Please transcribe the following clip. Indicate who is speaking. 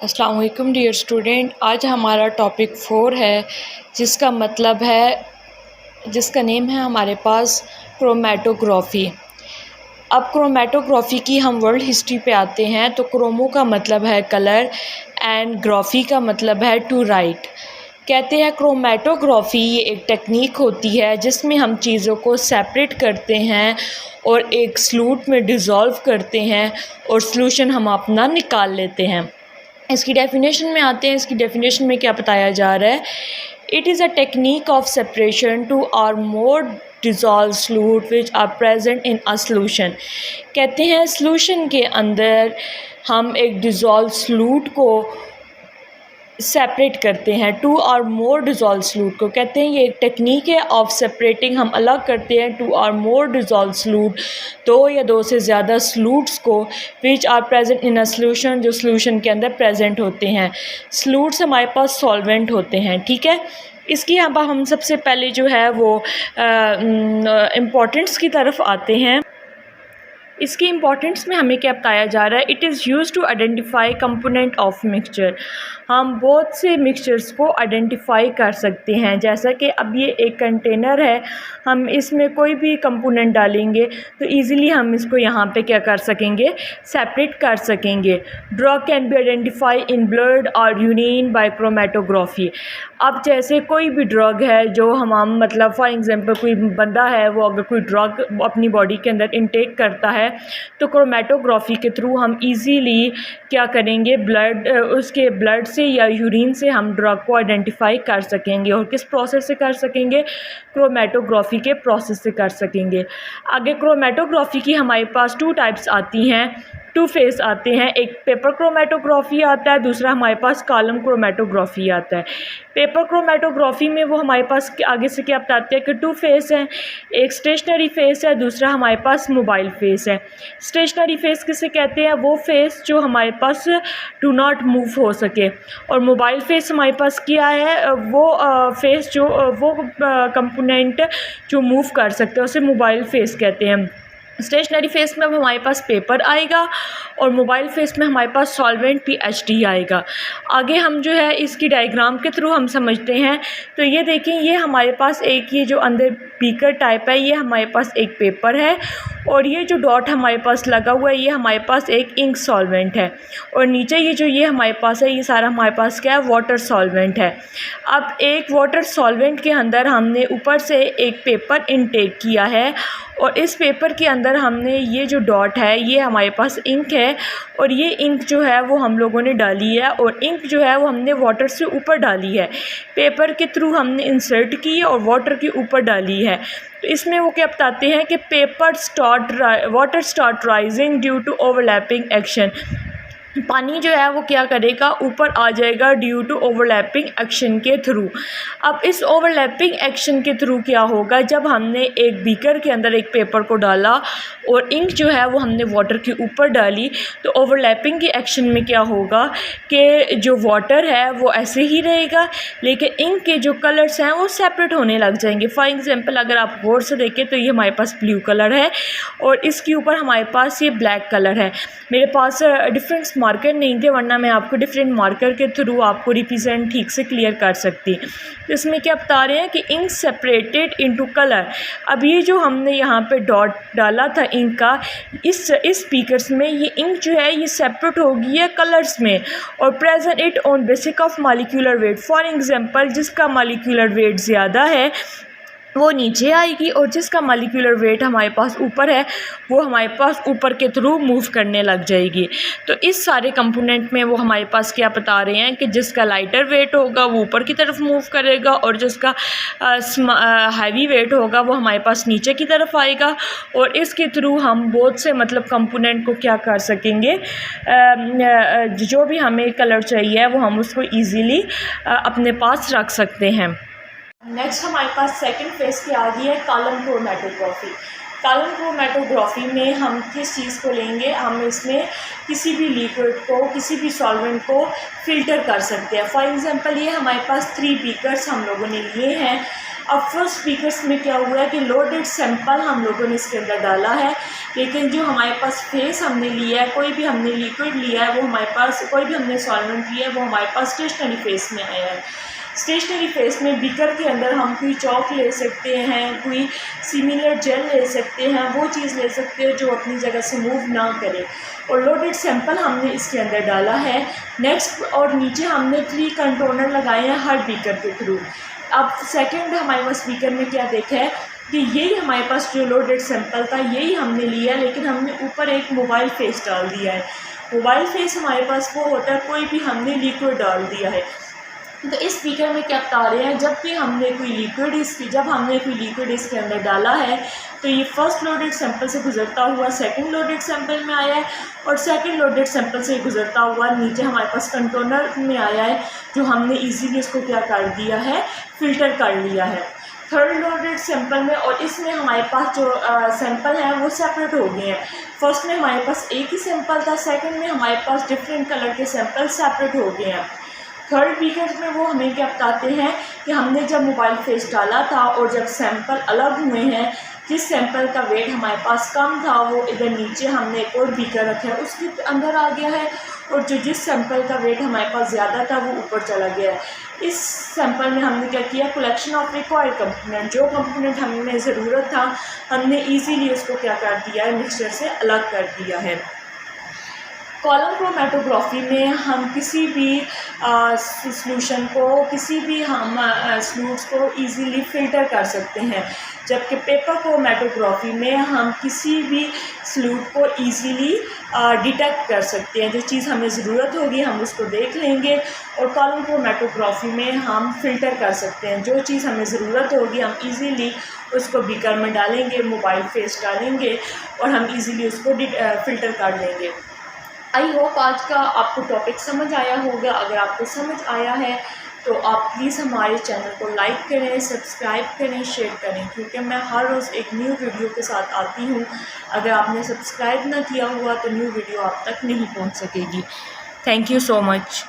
Speaker 1: अस्सलाम वालेकुम dear student. आज हमारा टॉपिक 4 है जिसका मतलब है जिसका नेम है हमारे पास क्रोमेटोग्राफी। अब क्रोमेटोग्राफी की हम वर्ल्ड हिस्ट्री पे आते हैं तो क्रोमो का मतलब है कलर एंड ग्राफी का मतलब है टू राइट। कहते हैं क्रोमेटोग्राफी ये एक टेक्निक होती है जिसमें हम चीज़ों को सेपरेट करते हैं और एक सॉल्यूट में डिज़ोल्व करते हैं और सॉल्यूशन हम अपना निकाल लेते हैं। इसकी डेफिनेशन में आते हैं। इसकी डेफिनेशन में क्या बताया जा रहा है? It is a technique of separation two or more dissolve solute which are present in a solution. कहते हैं सॉल्यूशन के अंदर हम एक डिज़ोल्व सॉल्यूट को सेपरेट करते हैं, टू और मोर डिज़ोल्व सॉल्यूट को। कहते हैं ये एक टेक्निक है ऑफ सेपरेटिंग, हम अलग करते हैं टू और मोर डिज़ोल्व सॉल्यूट, दो या दो से ज़्यादा सॉल्यूट्स को which are present in a solution, जो सॉल्यूशन के अंदर प्रेजेंट होते हैं। सॉल्यूट्स हमारे पास सॉल्वेंट होते हैं, ठीक है। इसकी अब हम सबसे पहले जो है वो इम्पोर्टेंट्स की तरफ आते हैं। इसकी इम्पोर्टेंस में हमें क्या बताया जा रहा है? It is use to identify component of mixture. हम बहुत से मिक्सचर्स को आइडेंटिफाई कर सकते हैं। जैसा कि अब ये एक कंटेनर है, हम इसमें कोई भी कंपोनेंट डालेंगे तो इजीली हम इसको यहाँ पे क्या कर सकेंगे? सेपरेट कर सकेंगे। Drug can be identify in blood और यूरिन बाय क्रोमेटोग्राफी। अब जैसे कोई भी ड्रग है जो हम मतलब फॉर एग्जांपल कोई बंदा है, वो अगर कोई ड्रग अपनी बॉडी के अंदर इनटेक करता है तो क्रोमेटोग्राफी के थ्रू हम इजीली क्या करेंगे? उसके ब्लड से या यूरिन से हम ड्रग को आइडेंटिफाई कर सकेंगे। और किस प्रोसेस से कर सकेंगे? क्रोमेटोग्राफी के प्रोसेस से कर सकेंगे। आगे क्रोमेटोग्राफी की हमारे पास 2 टाइप्स आती हैं, 2 फेस आते हैं। एक पेपर क्रोमेटोग्राफी आता है, दूसरा हमारे पास कॉलम क्रोमेटोग्राफी आता है। पेपर क्रोमेटोग्राफी में वो हमारे पास आगे से क्या बताते हैं कि 2 फेस हैं। एक स्टेशनरी फेस है, दूसरा हमारे पास मोबाइल फेस है। स्टेशनरी फेस किसे कहते हैं? वो फेस जो हमारे पास डू नॉट मूव हो सके। और मोबाइल फेस हमारे पास क्या है? वो फेस जो वो कंपोनेंट जो मूव कर सकते हैं उसे मोबाइल फेस कहते हैं। स्टेशनरी फेस में अब हमारे पास पेपर आएगा और मोबाइल फेस में हमारे पास सॉल्वेंट पीएचडी आएगा। आगे हम जो है इसकी डायग्राम के थ्रू हम समझते हैं। तो ये देखें, ये हमारे पास एक ये जो अंदर बीकर टाइप है, ये हमारे पास एक पेपर है और ये जो डॉट हमारे पास लगा हुआ है ये हमारे पास एक इंक सॉल्वेंट है। और नीचे ये हमारे पास है, ये सारा हमारे पास क्या है? वाटर सॉल्वेंट है। अब एक वाटर सॉल्वेंट के अंदर हमने ऊपर से एक पेपर इनटेक किया है और इस पेपर के अंदर हमने ये जो डॉट है ये हमारे पास इंक है और ये इंक जो है वो हम लोगों ने डाली है और इंक जो है वो हमने वाटर से ऊपर डाली है। पेपर के थ्रू हमने इंसर्ट की है और वाटर के ऊपर डाली है। तो इसमें वो क्या बताते हैं कि water start rising due to overlapping action. पानी जो है वो क्या करेगा? ऊपर आ जाएगा ड्यू टू ओवरलैपिंग एक्शन के थ्रू। अब इस ओवरलैपिंग एक्शन के थ्रू क्या होगा? जब हमने एक बीकर के अंदर एक पेपर को डाला और इंक जो है वो हमने वाटर के ऊपर डाली तो ओवरलैपिंग के एक्शन में क्या होगा कि जो वाटर है वो ऐसे ही रहेगा लेकिन इंक के जो कलर्स हैं वो सेपरेट होने लग जाएंगे। फॉर एग्जांपल अगर आप गौर से देखें तो ये हमारे पास ब्लू कलर है और इसके ऊपर हमारे पास ये ब्लैक कलर है। मेरे पास डिफरेंस मार्कर नहीं थे वरना मैं आपको डिफरेंट मार्कर के थ्रू आपको रिप्रेजेंट ठीक से क्लियर कर सकती। तो इसमें क्या बता रहे हैं कि इंक सेपरेटेड इनटू कलर। अब ये जो हमने यहाँ पे डॉट डाला था इंक का, इस स्पीकर्स में ये इंक जो है ये सेपरेट होगी है कलर्स में और present it on basic of molecular weight. For example जिसका मॉलिक्यूलर वेट ज़्यादा है वो नीचे आएगी और जिसका मॉलिक्यूलर वेट हमारे पास ऊपर है वो हमारे पास ऊपर के थ्रू मूव करने लग जाएगी। तो इस सारे कंपोनेंट में वो हमारे पास क्या बता रहे हैं कि जिसका लाइटर वेट होगा वो ऊपर की तरफ मूव करेगा और जिसका हैवी वेट होगा वो हमारे पास नीचे की तरफ आएगा। और इसके थ्रू हम बहुत से मतलब कंपोनेंट को क्या कर सकेंगे? जो भी हमें कलर चाहिए वो हम उसको ईज़िली अपने पास रख सकते हैं। नेक्स्ट हमारे पास सेकंड फेस की आ गई है कॉलम क्रोमेटोग्राफी। कॉलम क्रोमेटोग्राफी में हम किस चीज़ को लेंगे? हम इसमें किसी भी लिक्विड को, किसी भी सॉल्वेंट को फ़िल्टर कर सकते हैं। फॉर एग्जांपल ये हमारे पास 3 बीकर्स हम लोगों ने लिए हैं अब फर्स्ट स्पीकर्स में क्या हुआ है कि लोडेड सैंपल हम लोगों ने इसके अंदर डाला है, लेकिन जो हमारे पास फेस हमने लिया है, कोई भी हमने लिक्विड लिया है वो हमारे पास, कोई भी हमने सॉल्वेंट लिया है वो हमारे पास स्टेशनरी फेस में आया है। स्टेशनरी फेस में बीकर के अंदर हम कोई चौक ले सकते हैं, कोई सिमिलर जेल ले सकते हैं, वो चीज़ ले सकते हैं जो अपनी जगह से मूव ना करे, और लोडेड सैंपल हमने इसके अंदर डाला है। नेक्स्ट और नीचे हमने 3 कंटेनर लगाए हैं हर बीकर के थ्रू। अब सेकंड हमारे पास बीकर में क्या देखा है कि यही हमारे पास जो लोडेड सैंपल था यही हमने लिया, लेकिन हमने ऊपर एक मोबाइल फेस डाल दिया है। मोबाइल फेस हमारे पास वो होता है कोई भी हमने लिक्विड डाल दिया है। तो इस स्पीकर में क्या बता रहे हैं, जब हमने कोई लिक्विड इसके अंदर डाला है तो ये फर्स्ट लोडेड सैंपल से गुजरता हुआ सेकंड लोडेड सैंपल में आया है, और सेकंड लोडेड सैंपल से गुजरता हुआ नीचे हमारे पास कंटेनर में आया है, जो हमने इजीली इसको क्या कर दिया है, फ़िल्टर कर लिया है। थर्ड लोडेड सैंपल में, और इसमें हमारे पास जो सैंपल हैं वो सेपरेट हो गए हैं। फर्स्ट में हमारे पास एक ही सैंपल था, सेकंड में हमारे पास डिफरेंट कलर के सैंपल सेपरेट हो गए हैं। थर्ड बीकर में वो हमें क्या बताते हैं कि हमने जब मोबाइल फेस डाला था और जब सैंपल अलग हुए हैं, जिस सैंपल का वेट हमारे पास कम था वो इधर नीचे हमने एक और बीकर रखा है उसके अंदर आ गया है, और जिस सैंपल का वेट हमारे पास ज़्यादा था वो ऊपर चला गया है। इस सैंपल में हमने क्या किया, कलेक्शन ऑफ रिक्वायर्ड कंपोनेंट, जो कंपोनेंट हमें ज़रूरत था हमने ईजीली उसको क्या कर दिया है, मिक्सचर से अलग कर दिया है। कॉलम क्रोमेटोग्राफी में हम किसी भी सॉल्यूशन को, किसी भी हम सॉल्यूट्स को इजीली फ़िल्टर कर सकते हैं, जबकि पेपर क्रोमेटोग्राफी में हम किसी भी सॉल्यूट को इजीली डिटेक्ट कर सकते हैं। जो चीज़ हमें ज़रूरत होगी हम उसको देख लेंगे, और कॉलम क्रोमेटोग्राफी में हम फ़िल्टर कर सकते हैं। जो चीज़ हमें ज़रूरत होगी हम इजीली उसको बीकर में डालेंगे, मोबाइल फेस डालेंगे और हम इजीली उसको फ़िल्टर कर लेंगे। आई होप आज का आपको टॉपिक समझ आया होगा। अगर आपको समझ आया है तो आप प्लीज़ हमारे चैनल को लाइक करें, सब्सक्राइब करें, शेयर करें, क्योंकि मैं हर रोज़ एक न्यू वीडियो के साथ आती हूँ। अगर आपने सब्सक्राइब ना किया हुआ तो न्यू वीडियो आप तक नहीं पहुँच सकेगी। Thank you so much.